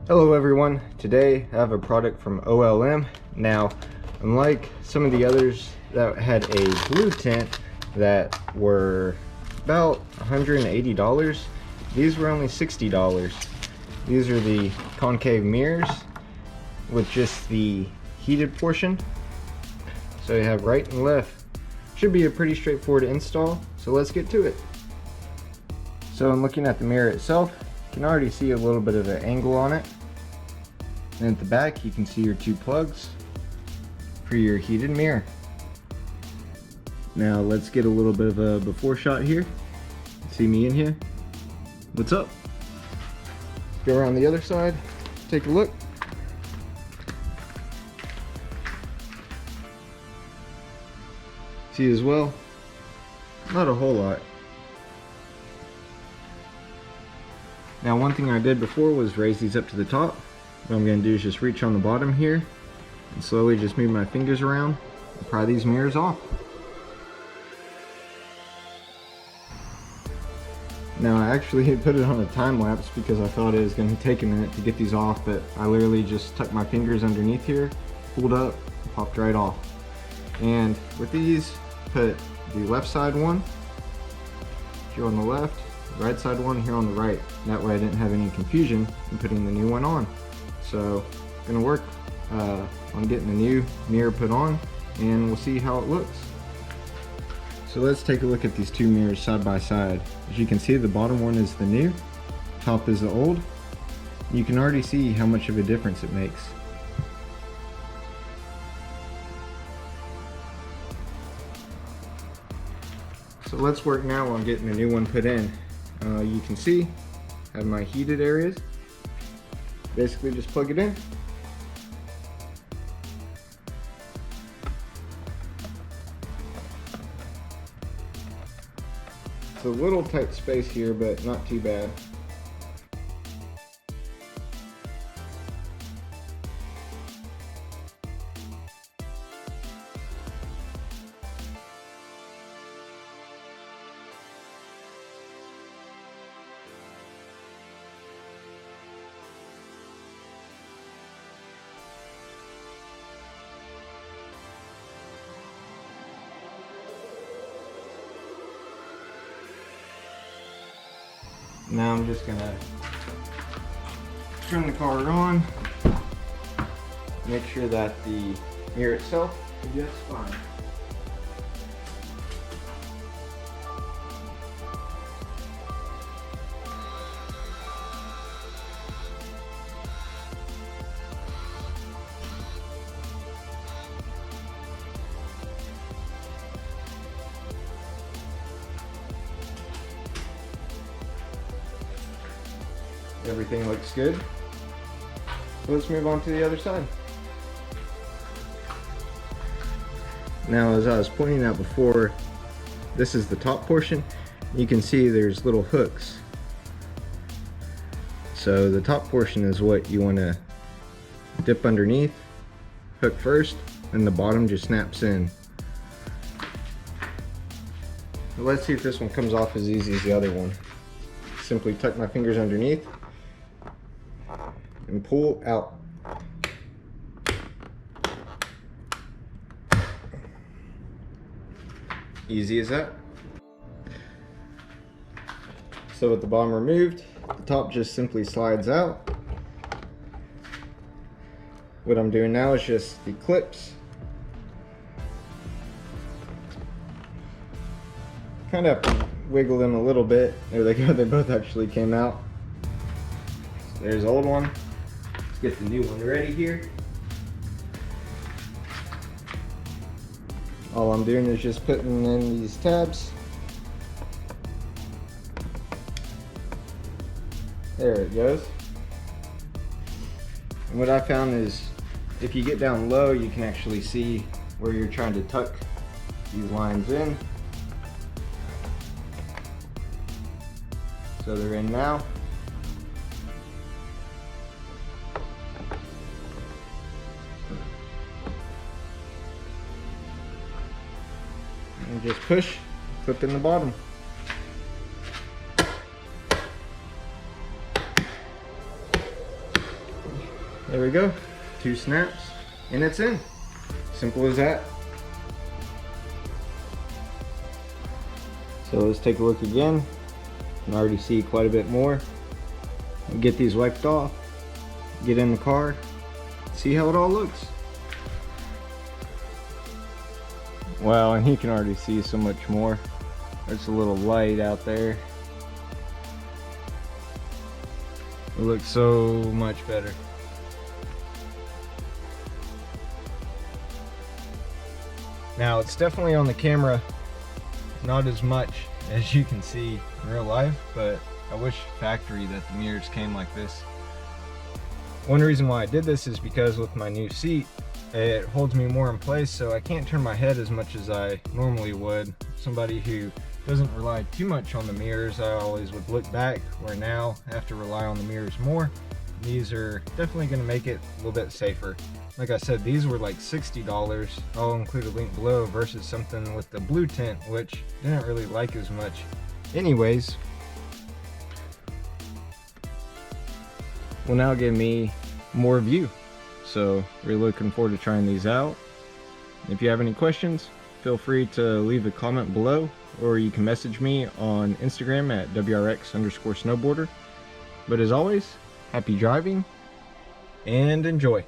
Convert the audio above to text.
Hello everyone, today I have a product from OLM. Now, unlike some of the others that had a blue tint that were about $180, these were only $60. These are the concave mirrors with just the heated portion. So you have right and left. Should be a pretty straightforward install, so let's get to it. So I'm looking at the mirror itself. You can already see a little bit of an angle on it. And at the back you can see your two plugs for your heated mirror. Now let's get a little bit of a before shot here. See me in here? What's up? Go around the other side, take a look. See as well, not a whole lot. Now one thing I did before was raise these up to the top. What I'm going to do is just reach on the bottom here and slowly just move my fingers around and pry these mirrors off. Now I actually put it on a time lapse because I thought it was going to take a minute to get these off, but I literally just tucked my fingers underneath here, pulled up, and popped right off. And with these, put the left side one here on the left, right side one here on the right. That way I didn't have any confusion in putting the new one on. So gonna work on getting the new mirror put on, and we'll see how it looks. So let's take a look at these two mirrors side by side. As you can see, the bottom one is the new, top is the old. You can already see how much of a difference it makes. So let's work now on getting the new one put in. You can see I have my heated areas. Basically just plug it in. It's a little tight space here, but not too bad. Now I'm just gonna turn the car on, make sure that the mirror itself is just fine. Everything looks good. So let's move on to the other side. Now, as I was pointing out before, this is the top portion. You can see there's little hooks. So the top portion is what you want to dip underneath, hook first, and the bottom just snaps in. So let's see if this one comes off as easy as the other one. Simply tuck my fingers underneath and pull out. Easy as that. So with the bottom removed, the top just simply slides out. What I'm doing now is just the clips. Kind of have to wiggle them a little bit. There they go, they both actually came out. So there's the old one. Let's get the new one ready here. All I'm doing is just putting in these tabs. There it goes. And what I found is if you get down low, you can actually see where you're trying to tuck these lines in. So they're in now. And just push, clip in the bottom. There we go. 2 snaps and it's in. Simple as that. So let's take a look again. You can already see quite a bit more. Get these wiped off, get in the car, see how it all looks. Wow, and you can already see so much more. There's a little light out there. It looks so much better. Now it's definitely on the camera not as much as you can see in real life, but I wish factory that the mirrors came like this. One reason why I did this is because with my new seat, it holds me more in place, so I can't turn my head as much as I normally would. Somebody who doesn't rely too much on the mirrors, I always would look back, where now I have to rely on the mirrors more. These are definitely going to make it a little bit safer. Like I said, these were like $60. I'll include a link below, versus something with the blue tint, which didn't really like as much. Anyways, will now give me more view. So really looking forward to trying these out. If you have any questions, feel free to leave a comment below, or you can message me on Instagram at WRX_snowboarder. But as always, happy driving and enjoy.